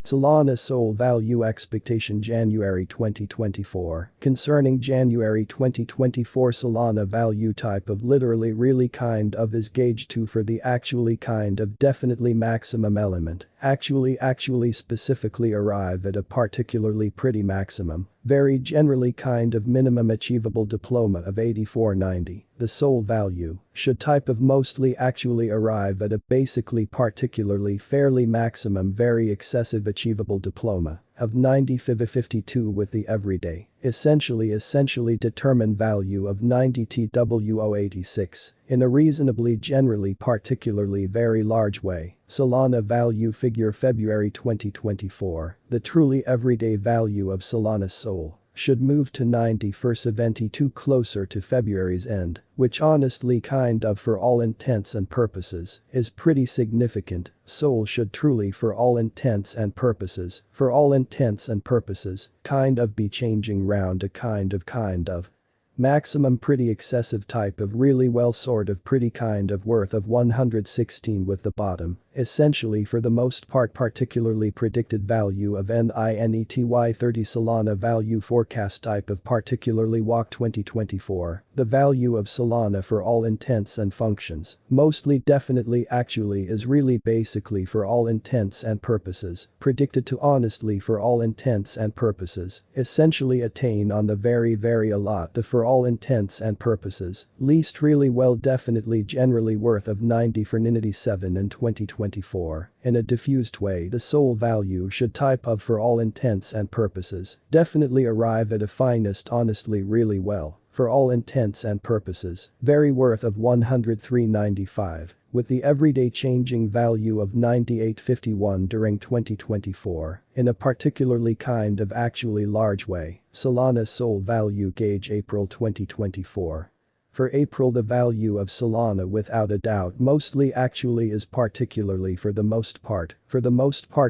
Solana SOL value expectation January 2024. Concerning January 2024 Solana value type of literally really kind of is gauge 2 for the actually kind of definitely maximum element, actually specifically arrive at a particularly pretty maximum, very generally kind of minimum achievable diploma of 8490. The SOL value should type of mostly actually arrive at a basically particularly fairly maximum very excessive achievable diploma of 90/52 with the everyday essentially determined value of 90 TWO86 in a reasonably generally particularly very large way. Solana value figure February 2024. The truly everyday value of Solana SOL should move to 90 for 72 closer to February's end, which honestly kind of for all intents and purposes is pretty significant. SOL should truly for all intents and purposes kind of be changing round a kind of maximum pretty excessive type of really well sort of pretty kind of worth of 116 with the bottom, essentially for the most part particularly predicted value of NINETY 30 Solana value forecast type of particularly walk 2024, the value of Solana for all intents and functions, mostly definitely actually is really basically for all intents and purposes, predicted to honestly for all intents and purposes, essentially attain on the very a lot the for all intents and purposes, least really well definitely generally worth of 90 for NINETY 7 in 2024. In a diffused way the SOL value should type of for all intents and purposes, definitely arrive at a finest honestly really well, for all intents and purposes, very worth of 103.95. With the everyday changing value of 98.51 during 2024, in a particularly kind of actually large way. Solana SOL value gauge April 2024. For April the value of Solana without a doubt mostly actually is particularly for the most part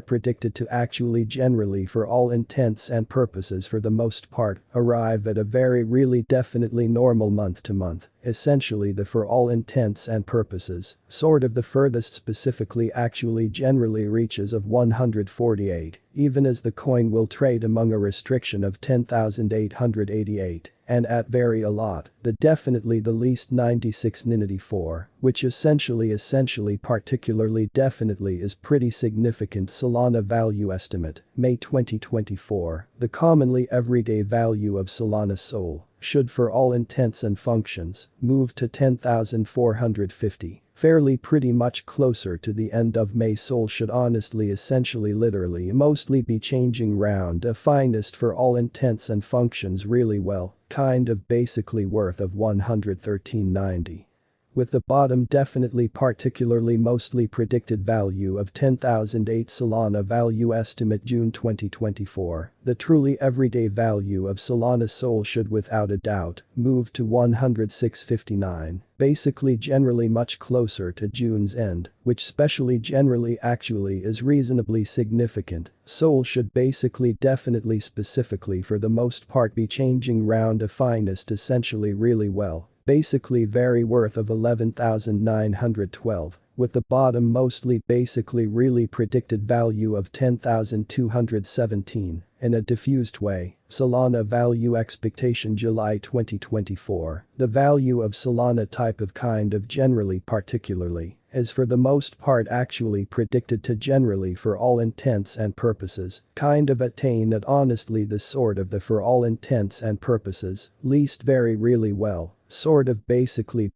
predicted to actually generally for all intents and purposes for the most part arrive at a very really definitely normal month to month, essentially the for all intents and purposes, sort of the furthest specifically actually generally reaches of 148, even as the coin will trade among a restriction of 10,888. And at very a lot, the definitely the least 96 NINETY 4, which essentially particularly definitely is pretty significant Solana value estimate, May 2024, the commonly everyday value of Solana SOL should for all intents and functions move to 10,450. Fairly pretty much closer to the end of May SOL should honestly essentially literally mostly be changing round a finest for all intents and functions really well, kind of basically worth of 113.90. With the bottom definitely particularly mostly predicted value of 10,008 Solana value estimate June 2024, the truly everyday value of Solana SOL should without a doubt move to 106.59, basically generally much closer to June's end, which specially generally actually is reasonably significant. SOL should basically definitely specifically for the most part be changing round a finest essentially really well, basically very worth of 11,912, with the bottom mostly basically really predicted value of 10,217, in a diffused way. Solana value expectation July 2024, the value of Solana type of kind of generally particularly is for the most part actually predicted to generally for all intents and purposes kind of attain at honestly the sort of the for all intents and purposes least very really well, sort of basically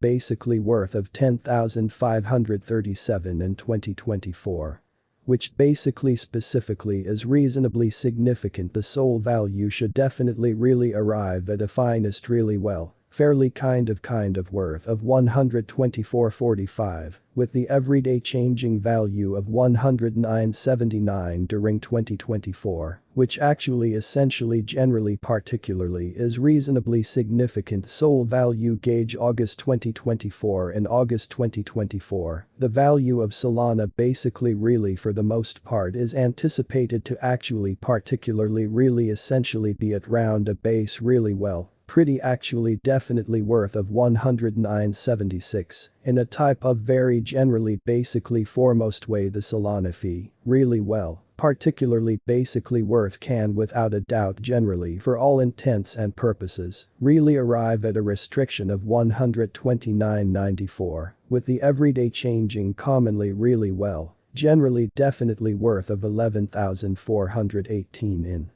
worth of 10,537 in 2024. Which basically specifically is reasonably significant the SOL value should definitely really arrive at a finest really well, fairly kind of worth of 124.45, with the everyday changing value of 109.79 during 2024, which actually essentially generally particularly is reasonably significant SOL value gauge August 2024 and August 2024, the value of Solana basically really for the most part is anticipated to actually particularly really essentially be at round a base really well, pretty actually definitely worth of 109.76, in a type of very generally basically foremost way the Solana fee, really well, particularly basically worth can without a doubt generally for all intents and purposes really arrive at a restriction of 129.94, with the everyday changing commonly really well, generally definitely worth of 11,418 in.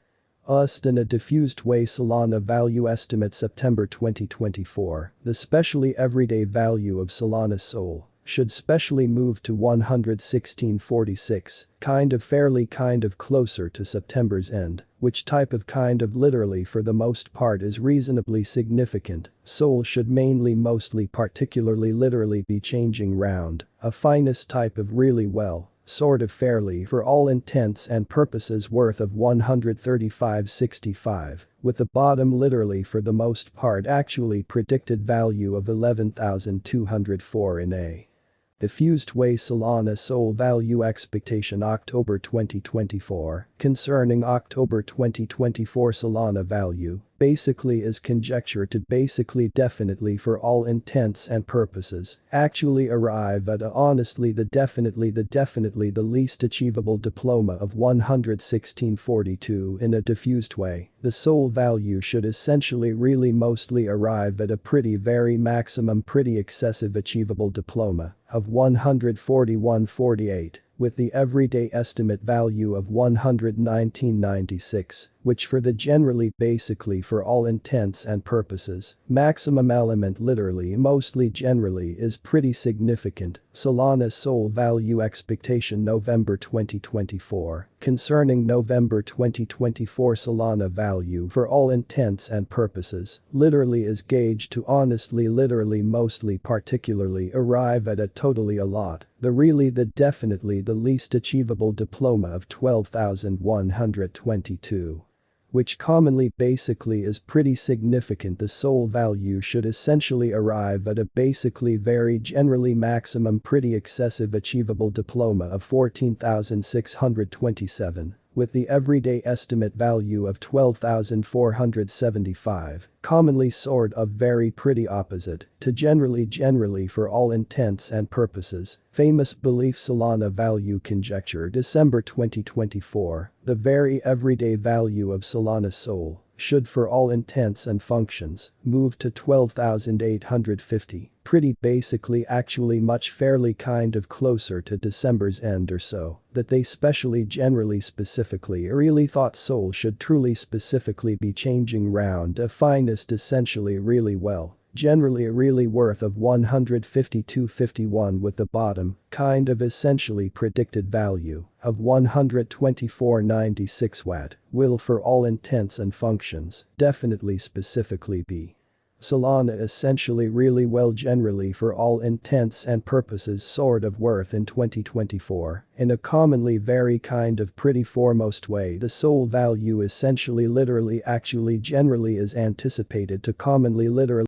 In a diffused way Solana value estimate September 2024, the specially everyday value of Solana Sol should specially move to 116.46, fairly closer to September's end, which type of literally for the most part is reasonably significant. Sol should mainly mostly particularly literally be changing round, a finest type of really well, sort of fairly for all intents and purposes worth of 135.65, with the bottom literally for the most part actually predicted value of 11,204 in a diffused way Solana Sol value expectation October 2024, concerning October 2024 Solana value, basically is conjecture to basically definitely for all intents and purposes, actually arrive at a honestly the definitely the least achievable diploma of 116.42 in a diffused way. The Sol value should essentially really mostly arrive at a pretty very maximum pretty excessive achievable diploma of 141.48, with the everyday estimate value of 119.96, which for the generally basically for all intents and purposes, maximum element literally mostly generally is pretty significant. Solana Sol value expectation November 2024, concerning November 2024 Solana value for all intents and purposes, literally is gauged to honestly literally mostly particularly arrive at a totally a lot, the really the definitely the least achievable diploma of 12,122. Which commonly basically is pretty significant. The Sol value should essentially arrive at a basically very generally maximum pretty excessive achievable diploma of 14,627, with the everyday estimate value of 12,475, commonly sort of very pretty opposite to generally for all intents and purposes. Famous belief Solana value conjecture December 2024, the very everyday value of Solana Sol should for all intents and functions move to 12,850, pretty basically actually much fairly closer to December's end or so, that they specially generally specifically really thought Sol should truly specifically be changing round a finest essentially really well, generally really worth of 152.51 with the bottom essentially predicted value of 124.96 watt will for all intents and functions definitely specifically be Solana essentially really well generally for all intents and purposes sort of worth in 2024 in a commonly very pretty foremost way. The Sol value essentially literally actually generally is anticipated to commonly literally